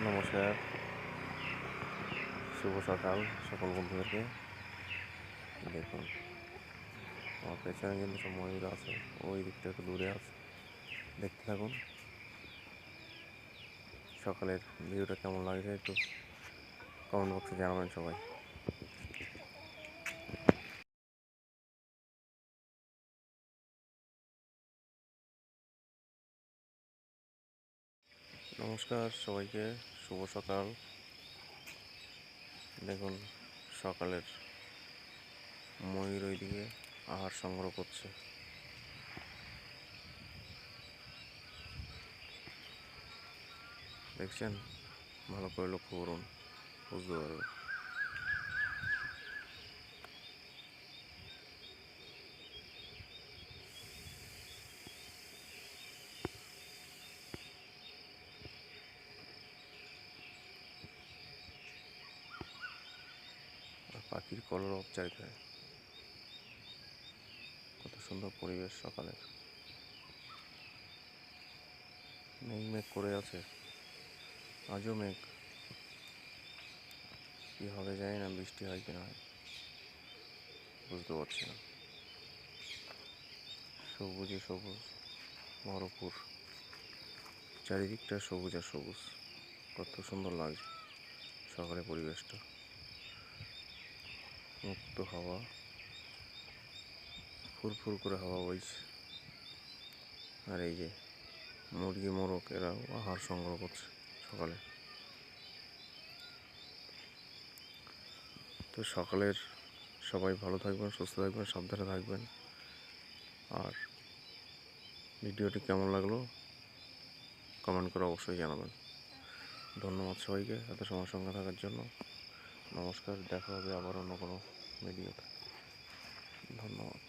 নমস্কার, শুভ সকাল সকল বন্ধুদেরকে। দেখুন আমার পেছনে কিন্তু সব ময়ূর আছে, ওই দিকটা একটু দূরে আছে, দেখতে থাকুন। সকালের ভিউটা কেমন লাগছে একটু কমেন্ট বক্সে জানাবেন সবাই। নমস্কার সবাইকে, শুভ সকাল। দেখুন সকালের ময়ূর ওইদিকে আহার সংগ্রহ করছে। দেখছেন? ভালো করে লক্ষ্য করুন, বুঝতে পারবেন। পাখির কলরব চারিধারে, কত সুন্দর পরিবেশ সকালের। মেঘ করে আছে, আজও মেঘ। কী হবে জানি না, বৃষ্টি হয় কিনা হয় বুঝতে পারছি না। সবুজে সবুজ ভরপুর, চারিদিকটা সবুজ আর সবুজ, কত সুন্দর লাগছে সকালে পরিবেশটা। মুক্ত হাওয়া, ফুরফুর করে হাওয়া বইছে। আর এই যে মুরগি মোরগ এরাও আহার সংগ্রহ করছে সকালে। তো সকালের সবাই ভালো থাকবেন, সুস্থ থাকবেন, সাবধানে থাকবেন। আর ভিডিওটি কেমন লাগলো কমেন্ট করে অবশ্যই জানাবেন। ধন্যবাদ সবাইকে এত সময় সঙ্গে থাকার জন্য। নমস্কার, দেখা হবে আবার অন্য কোনো ভিডিওতে। ধন্যবাদ।